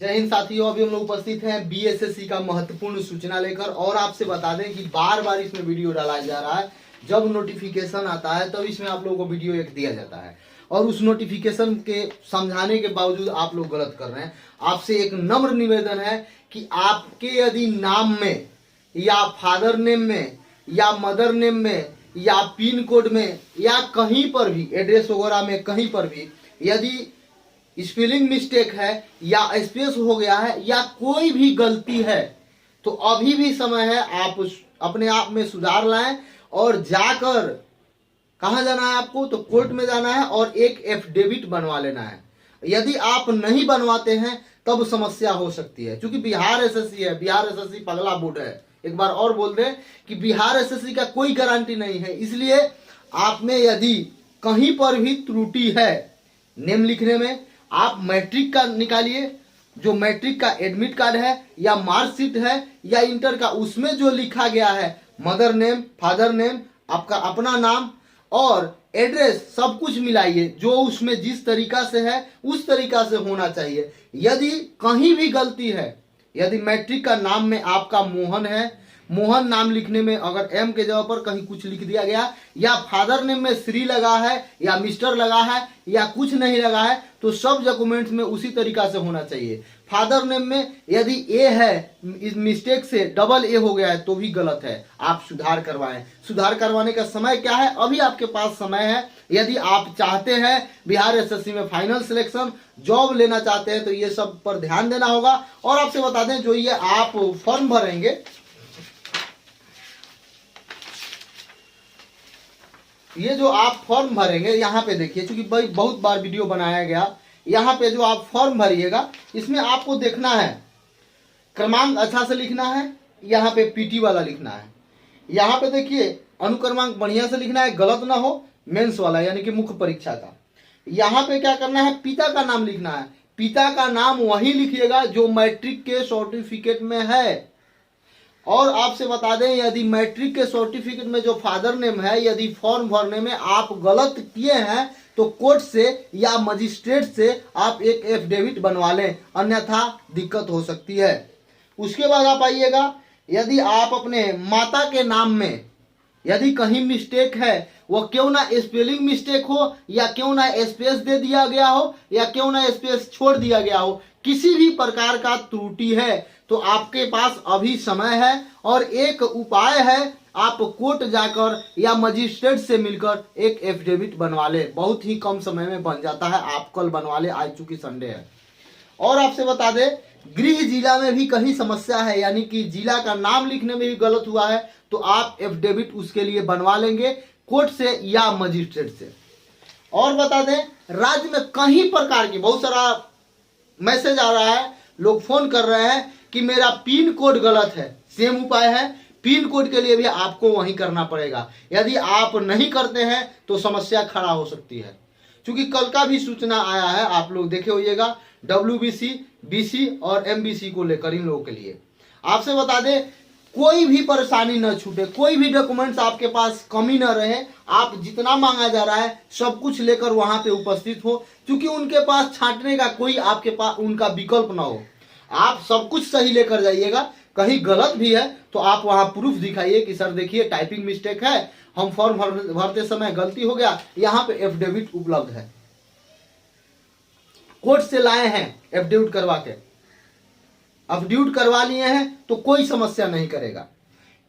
जय हिंद साथियों, अभी हम लोग उपस्थित हैं बीएसएससी का महत्वपूर्ण सूचना लेकर। और आपसे बता दें कि बार बार इसमें वीडियो डाला जा रहा है। जब नोटिफिकेशन आता है तब इसमें आप लोगों को वीडियो एक दिया जाता है और उस नोटिफिकेशन के समझाने के बावजूद आप लोग गलत कर रहे हैं। आपसे एक नम्र निवेदन है कि आपके यदि नाम में या फादर नेम में या मदर नेम में या पिन कोड में या कहीं पर भी एड्रेस वगैरह में कहीं पर भी यदि स्पेलिंग मिस्टेक है या स्पेस हो गया है या कोई भी गलती है तो अभी भी समय है, आप अपने आप में सुधार लाएं और जाकर कहाँ जाना है आपको, तो कोर्ट में जाना है और एक एफिडेविट बनवा लेना है। यदि आप नहीं बनवाते हैं तब समस्या हो सकती है, क्योंकि बिहार एसएससी है, बिहार एसएससी पगला बोर्ड है। एक बार और बोल दें कि बिहार एसएससी का कोई गारंटी नहीं है, इसलिए आप में यदि कहीं पर भी त्रुटि है नेम लिखने में, आप मैट्रिक का निकालिए, जो मैट्रिक का एडमिट कार्ड है या मार्कशीट है या इंटर का, उसमें जो लिखा गया है मदर नेम, फादर नेम, आपका अपना नाम और एड्रेस सब कुछ मिलाइए। जो उसमें जिस तरीका से है उस तरीका से होना चाहिए। यदि कहीं भी गलती है, यदि मैट्रिक का नाम में आपका मोहन है, मोहन नाम लिखने में अगर एम के जगह पर कहीं कुछ लिख दिया गया या फादर नेम में श्री लगा है या मिस्टर लगा है या कुछ नहीं लगा है, तो सब डॉक्यूमेंट्स में उसी तरीका से होना चाहिए। फादर नेम में यदि ए है, इस मिस्टेक से डबल ए हो गया है तो भी गलत है, आप सुधार करवाएं। सुधार करवाने का समय क्या है, अभी आपके पास समय है। यदि आप चाहते हैं बिहार एसएससी में फाइनल सिलेक्शन जॉब लेना चाहते हैं तो ये सब पर ध्यान देना होगा। और आपसे बता दें, जो ये आप फॉर्म भरेंगे, ये जो आप फॉर्म भरेंगे यहाँ पे देखिए, क्योंकि भाई बहुत बार वीडियो बनाया गया, यहाँ पे जो आप फॉर्म भरिएगा इसमें आपको देखना है, क्रमांक अच्छा से लिखना है, यहाँ पे पीटी वाला लिखना है। यहाँ पे देखिए अनुक्रमांक बढ़िया से लिखना है, गलत ना हो, मेंस वाला यानी कि मुख्य परीक्षा का। यहाँ पे क्या करना है, पिता का नाम लिखना है। पिता का नाम वही लिखिएगा जो मैट्रिक के सर्टिफिकेट में है। और आपसे बता दें, यदि मैट्रिक के सर्टिफिकेट में जो फादर नेम है, यदि फॉर्म भरने में आप गलत किए हैं तो कोर्ट से या मजिस्ट्रेट से आप एक एफिडेविट बनवा लें, अन्यथा दिक्कत हो सकती है। उसके बाद आप आइएगा, यदि आप अपने माता के नाम में यदि कहीं मिस्टेक है, वो क्यों ना स्पेलिंग मिस्टेक हो या क्यों ना स्पेस दे दिया गया हो या क्यों ना स्पेस छोड़ दिया गया हो, किसी भी प्रकार का त्रुटि है तो आपके पास अभी समय है और एक उपाय है, आप कोर्ट जाकर या मजिस्ट्रेट से मिलकर एक एफिडेविट बनवा ले। बहुत ही कम समय में बन जाता है, आप कल बनवा ले, आज चूंकि संडे है। और आपसे बता दें, गृह जिला में भी कहीं समस्या है, यानी कि जिला का नाम लिखने में भी गलत हुआ है, तो आप एफिडेविट उसके लिए बनवा लेंगे कोर्ट से या मजिस्ट्रेट से। और बता दें, राज्य में कहीं प्रकार की बहुत सारा मैसेज आ रहा है, लोग फोन कर रहे हैं कि मेरा पिन कोड गलत है। सेम उपाय है, पिन कोड के लिए भी आपको वही करना पड़ेगा। यदि आप नहीं करते हैं तो समस्या खड़ा हो सकती है, क्योंकि कल का भी सूचना आया है, आप लोग देखे होइएगा, WBC, BC और MBC को लेकर इन लोगों के लिए। आपसे बता दें, कोई भी परेशानी न छूटे, कोई भी डॉक्यूमेंट्स आपके पास कमी न रहे, आप जितना मांगा जा रहा है सब कुछ लेकर वहां पे उपस्थित हो, क्योंकि उनके पास छांटने का कोई आपके पास उनका विकल्प ना हो। आप सब कुछ सही लेकर जाइएगा, कहीं गलत भी है तो आप वहां प्रूफ दिखाइए कि सर देखिए टाइपिंग मिस्टेक है, हम फॉर्म भरते समय गलती हो गया, यहाँ पे एफिडेविट उपलब्ध है, कोर्ट से लाए हैं एफिडेविट करवा के, एफिडेविट करवा लिए हैं तो कोई समस्या नहीं करेगा।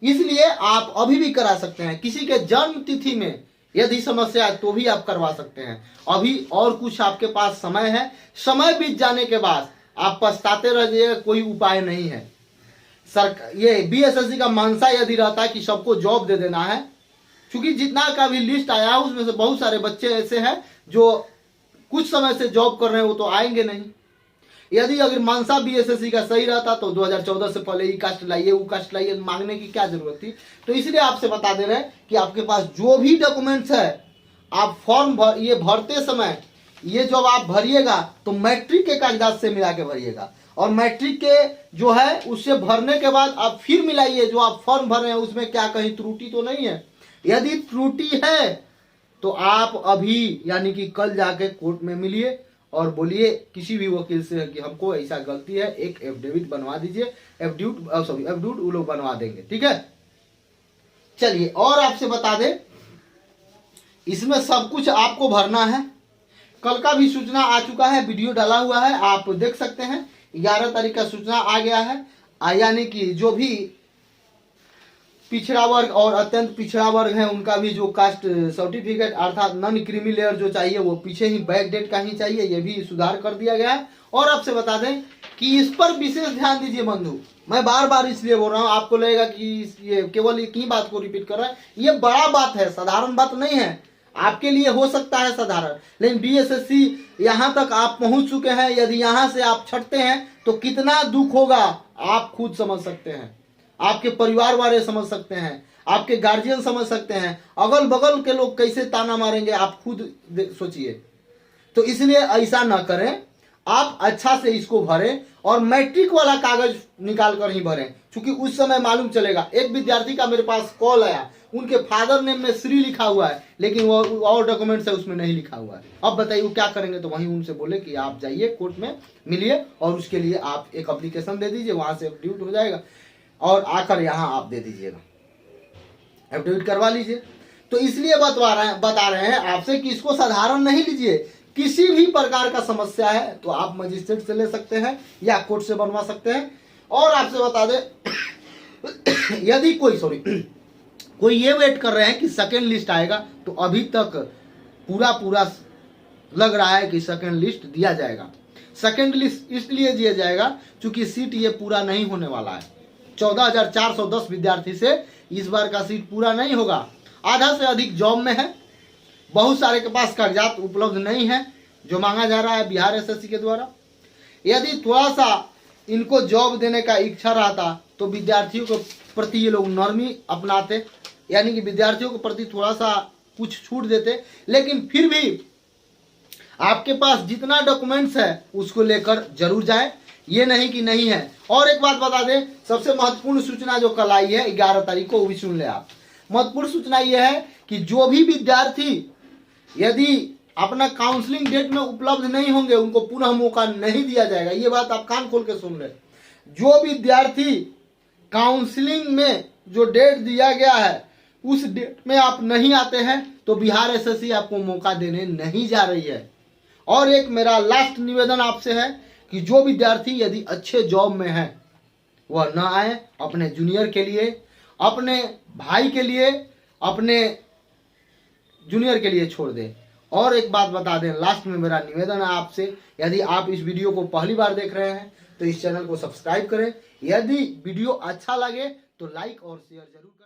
इसलिए आप अभी भी करा सकते हैं। किसी के जन्म तिथि में यदि समस्या है तो भी आप करवा सकते हैं। अभी और कुछ आपके पास समय है, समय बीत जाने के बाद आप पछताते रह जाइएगा, कोई उपाय नहीं है। ये बीएसएससी का मानसा यदि रहता है कि सबको जॉब दे देना है, क्योंकि जितना का भी लिस्ट आया है उसमें से बहुत सारे बच्चे ऐसे हैं जो कुछ समय से जॉब कर रहे हैं, वो तो आएंगे नहीं। यदि अगर मानसा बीएसएससी का सही रहता तो 2014 से पहले ई कास्ट लाइए, वो कास्ट लाइए, मांगने की क्या जरूरत थी। तो इसलिए आपसे बता दे रहे हैं कि आपके पास जो भी डॉक्यूमेंट्स है, आप फॉर्म ये भरते समय ये जब आप भरिएगा तो मैट्रिक के कागजात से मिला के भरिएगा, और मैट्रिक के जो है उससे भरने के बाद आप फिर मिलाइए जो आप फॉर्म भर रहे हैं उसमें क्या कहीं त्रुटि तो नहीं है। यदि त्रुटि है तो आप अभी यानी कि कल जाके कोर्ट में मिलिए और बोलिए किसी भी वकील से कि हमको ऐसा गलती है, एक एफिडेविट बनवा दीजिए, एफिडेविट वो लोग बनवा देंगे, ठीक है। चलिए और आपसे बता दें, इसमें सब कुछ आपको भरना है। कल का भी सूचना आ चुका है, वीडियो डाला हुआ है, आप देख सकते हैं। 11 तारीख का सूचना आ गया है, यानी कि जो भी पिछड़ा वर्ग और अत्यंत पिछड़ा वर्ग है उनका भी जो कास्ट सर्टिफिकेट अर्थात नॉन क्रीमी लेयर जो चाहिए वो पीछे ही बैक डेट का ही चाहिए, ये भी सुधार कर दिया गया है। और आपसे बता दें कि इस पर विशेष ध्यान दीजिए बंधु, मैं बार बार इसलिए बोल रहा हूँ, आपको लगेगा कि ये केवल एक ही बात को रिपीट कर रहा है, ये बड़ा बात है, साधारण बात नहीं है। आपके लिए हो सकता है साधारण, लेकिन बीएसएससी यहाँ तक आप पहुंच चुके हैं, यदि यहाँ से आप छटते हैं तो कितना दुख होगा आप खुद समझ सकते हैं, आपके परिवार वाले समझ सकते हैं, आपके गार्जियन समझ सकते हैं, अगल बगल के लोग कैसे ताना मारेंगे आप खुद सोचिए। तो इसलिए ऐसा ना करें, आप अच्छा से इसको भरें और मैट्रिक वाला कागज निकाल कर ही भरें, क्योंकि उस समय मालूम चलेगा। एक विद्यार्थी का मेरे पास कॉल आया, उनके फादर नेम में श्री लिखा हुआ है लेकिन वो और डॉक्यूमेंट्स है उसमें नहीं लिखा हुआ है। अब बताइए वो क्या करेंगे, तो वहीं उनसे बोले कि आप जाइए कोर्ट में मिलिए और उसके लिए आप एक एप्लीकेशन दे दीजिए, वहां से एफिडेविट हो जाएगा और आकर यहाँ आप दे दीजिएगा, एफिडेविट करवा लीजिए। तो इसलिए बता रहे हैं आपसे कि इसको साधारण नहीं लीजिए। किसी भी प्रकार का समस्या है तो आप मजिस्ट्रेट से ले सकते हैं या कोर्ट से बनवा सकते हैं। और आपसे बता दें यदि कोई ये वेट कर रहे हैं कि सेकेंड लिस्ट आएगा, तो अभी तक पूरा लग रहा है कि सेकेंड लिस्ट दिया जाएगा। सेकेंड लिस्ट इसलिए दिया जाएगा क्योंकि सीट ये पूरा नहीं होने वाला है। 14,410 विद्यार्थी से इस बार का सीट पूरा नहीं होगा। आधा से अधिक जॉब में है, बहुत सारे के पास कागजात उपलब्ध नहीं है जो मांगा जा रहा है बिहार एसएससी के द्वारा। यदि थोड़ा सा इनको जॉब देने का इच्छा रहता तो विद्यार्थियों के प्रति ये लोग नरमी अपनाते, यानी कि विद्यार्थियों के प्रति थोड़ा सा कुछ छूट देते। लेकिन फिर भी आपके पास जितना डॉक्यूमेंट्स है उसको लेकर जरूर जाए, ये नहीं कि नहीं है। और एक बात बता दें, सबसे महत्वपूर्ण सूचना जो कल आई है 11 तारीख को, वो भी सुन ले आप। महत्वपूर्ण सूचना यह है कि जो भी विद्यार्थी यदि अपना काउंसलिंग डेट में उपलब्ध नहीं होंगे उनको पुनः मौका नहीं दिया जाएगा। ये बात आप कान खोल के सुन ले। जो विद्यार्थी काउंसलिंग में जो डेट दिया गया है उस डेट में आप नहीं आते हैं तो बिहार एसएससी आपको मौका देने नहीं जा रही है। और एक मेरा लास्ट निवेदन आपसे है कि जो विद्यार्थी यदि अच्छे जॉब में है वह न आए, अपने जूनियर के लिए, अपने भाई के लिए, अपने जूनियर के लिए छोड़ दे। और एक बात बता दें, लास्ट में मेरा निवेदन है आपसे, यदि आप इस वीडियो को पहली बार देख रहे हैं तो इस चैनल को सब्सक्राइब करें। यदि वीडियो अच्छा लगे तो लाइक और शेयर जरूर करें।